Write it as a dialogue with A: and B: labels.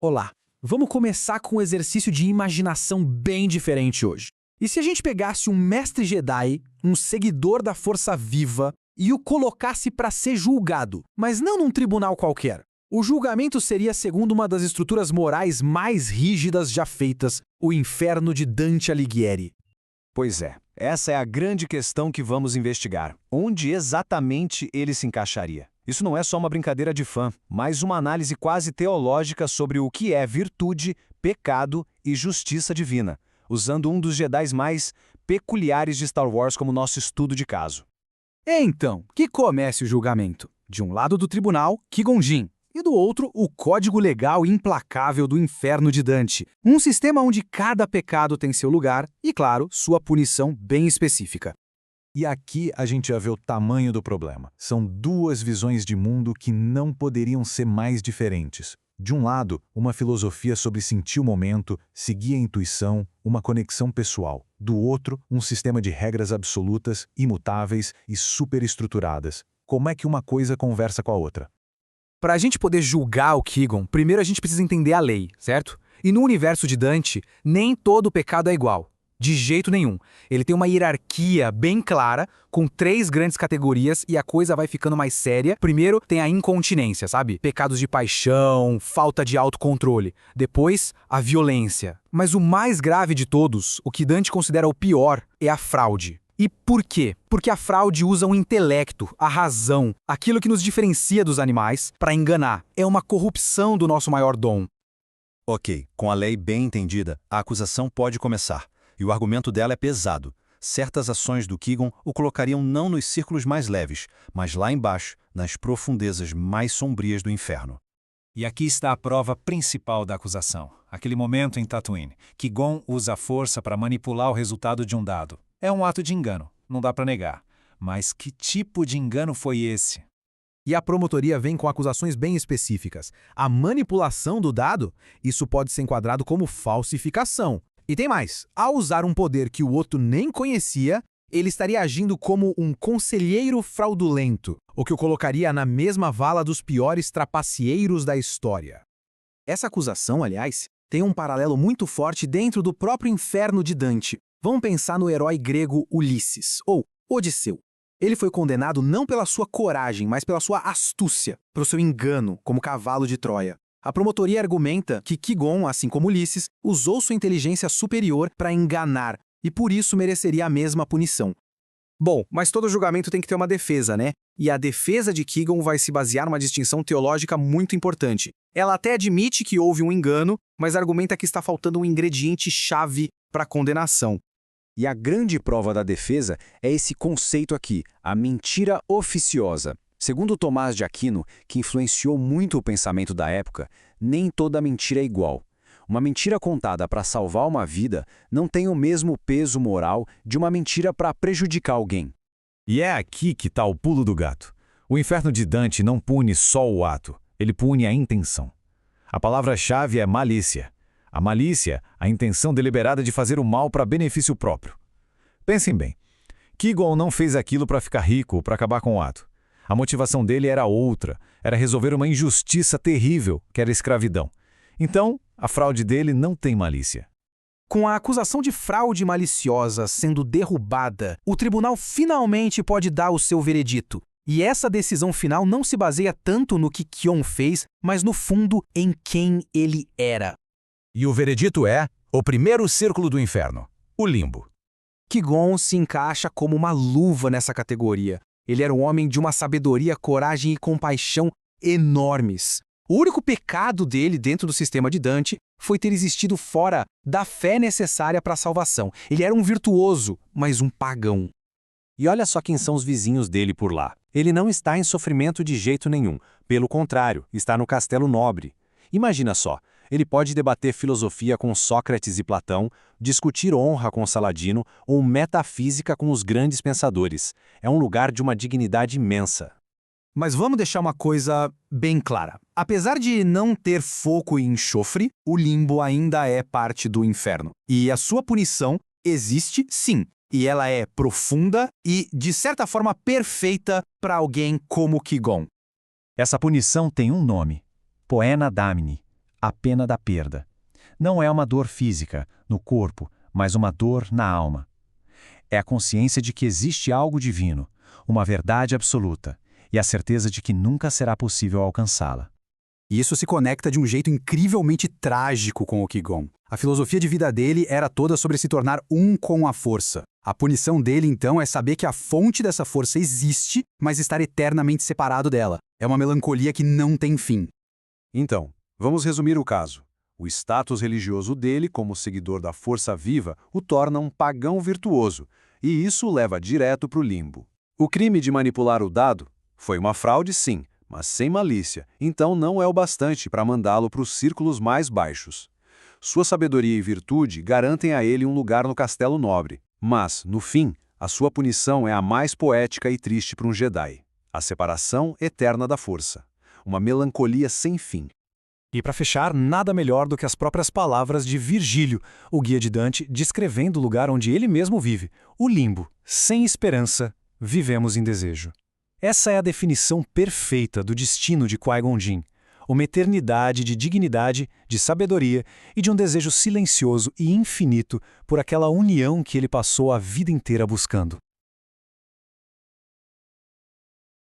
A: Olá, vamos começar com um exercício de imaginação bem diferente hoje. E se a gente pegasse um mestre Jedi, um seguidor da Força Viva, e o colocasse para ser julgado, mas não num tribunal qualquer? O julgamento seria segundo uma das estruturas morais mais rígidas já feitas, o Inferno de Dante Alighieri.
B: Pois é, essa é a grande questão que vamos investigar. Onde exatamente ele se encaixaria? Isso não é só uma brincadeira de fã, mas uma análise quase teológica sobre o que é virtude, pecado e justiça divina, usando um dos Jedis mais peculiares de Star Wars como nosso estudo de caso.
A: Então, que comece o julgamento. De um lado do tribunal, Qui-Gon Jinn, e do outro, o código legal implacável do Inferno de Dante. Um sistema onde cada pecado tem seu lugar e, claro, sua punição bem específica.
C: E aqui a gente já vê o tamanho do problema. São duas visões de mundo que não poderiam ser mais diferentes. De um lado, uma filosofia sobre sentir o momento, seguir a intuição, uma conexão pessoal. Do outro, um sistema de regras absolutas, imutáveis e superestruturadas. Como é que uma coisa conversa com a outra?
A: Para a gente poder julgar o Qui-Gon, primeiro a gente precisa entender a lei, certo? E no universo de Dante, nem todo pecado é igual. De jeito nenhum. Ele tem uma hierarquia bem clara, com 3 grandes categorias e a coisa vai ficando mais séria. Primeiro tem a incontinência, sabe? Pecados de paixão, falta de autocontrole. Depois, a violência. Mas o mais grave de todos, o que Dante considera o pior, é a fraude. E por quê? Porque a fraude usa o intelecto, a razão, aquilo que nos diferencia dos animais, para enganar. É uma corrupção do nosso maior dom.
B: Ok, com a lei bem entendida, a acusação pode começar. E o argumento dela é pesado. Certas ações do Qui-Gon o colocariam não nos círculos mais leves, mas lá embaixo, nas profundezas mais sombrias do inferno.
D: E aqui está a prova principal da acusação. Aquele momento em Tatooine. Qui-Gon usa a força para manipular o resultado de um dado. É um ato de engano, não dá para negar. Mas que tipo de engano foi esse?
A: E a promotoria vem com acusações bem específicas. A manipulação do dado, isso pode ser enquadrado como falsificação. E tem mais, ao usar um poder que o outro nem conhecia, ele estaria agindo como um conselheiro fraudulento, o que o colocaria na mesma vala dos piores trapaceeiros da história. Essa acusação, aliás, tem um paralelo muito forte dentro do próprio Inferno de Dante. Vamos pensar no herói grego Ulisses, ou Odisseu. Ele foi condenado não pela sua coragem, mas pela sua astúcia, pelo seu engano como cavalo de Troia. A promotoria argumenta que Qui-Gon, assim como Ulisses, usou sua inteligência superior para enganar e por isso mereceria a mesma punição. Bom, mas todo julgamento tem que ter uma defesa, né? E a defesa de Qui-Gon vai se basear numa distinção teológica muito importante. Ela até admite que houve um engano, mas argumenta que está faltando um ingrediente-chave para a condenação.
B: E a grande prova da defesa é esse conceito aqui, a mentira oficiosa. Segundo Tomás de Aquino, que influenciou muito o pensamento da época, nem toda mentira é igual. Uma mentira contada para salvar uma vida não tem o mesmo peso moral de uma mentira para prejudicar alguém.
C: E é aqui que está o pulo do gato. O Inferno de Dante não pune só o ato, ele pune a intenção. A palavra-chave é malícia. A malícia, a intenção deliberada de fazer o mal para benefício próprio. Pensem bem, Qui-Gon não fez aquilo para ficar rico ou para acabar com o ato. A motivação dele era outra, era resolver uma injustiça terrível, que era a escravidão. Então, a fraude dele não tem malícia.
A: Com a acusação de fraude maliciosa sendo derrubada, o tribunal finalmente pode dar o seu veredito. E essa decisão final não se baseia tanto no que Qui-Gon fez, mas no fundo em quem ele era.
C: E o veredito é o primeiro círculo do inferno, o limbo.
A: Qui-Gon se encaixa como uma luva nessa categoria. Ele era um homem de uma sabedoria, coragem e compaixão enormes. O único pecado dele dentro do sistema de Dante foi ter existido fora da fé necessária para a salvação. Ele era um virtuoso, mas um pagão.
B: E olha só quem são os vizinhos dele por lá. Ele não está em sofrimento de jeito nenhum. Pelo contrário, está no Castelo Nobre. Imagina só, ele pode debater filosofia com Sócrates e Platão, discutir honra com Saladino ou metafísica com os grandes pensadores. É um lugar de uma dignidade imensa.
A: Mas vamos deixar uma coisa bem clara. Apesar de não ter fogo e enxofre, o limbo ainda é parte do inferno. E a sua punição existe, sim. E ela é profunda e, de certa forma, perfeita para alguém como Qui-Gon.
C: Essa punição tem um nome: Poena Damni,
B: a pena da perda. Não é uma dor física, no corpo, mas uma dor na alma. É a consciência de que existe algo divino, uma verdade absoluta, e a certeza de que nunca será possível alcançá-la.
E: E isso se conecta de um jeito incrivelmente trágico com o Qui-Gon. A filosofia de vida dele era toda sobre se tornar um com a força. A punição dele, então, é saber que a fonte dessa força existe, mas estar eternamente separado dela. É uma melancolia que não tem fim.
B: Então, vamos resumir o caso. O status religioso dele, como seguidor da força viva, o torna um pagão virtuoso, e isso o leva direto para o limbo. O crime de manipular o dado foi uma fraude, sim, mas sem malícia, então não é o bastante para mandá-lo para os círculos mais baixos. Sua sabedoria e virtude garantem a ele um lugar no castelo nobre, mas, no fim, a sua punição é a mais poética e triste para um Jedi: a separação eterna da força. Uma melancolia sem fim.
F: E para fechar, nada melhor do que as próprias palavras de Virgílio, o guia de Dante, descrevendo o lugar onde ele mesmo vive, o limbo. Sem esperança, vivemos em desejo. Essa é a definição perfeita do destino de Qui-Gon Jinn. Uma eternidade de dignidade, de sabedoria e de um desejo silencioso e infinito por aquela união que ele passou a vida inteira buscando.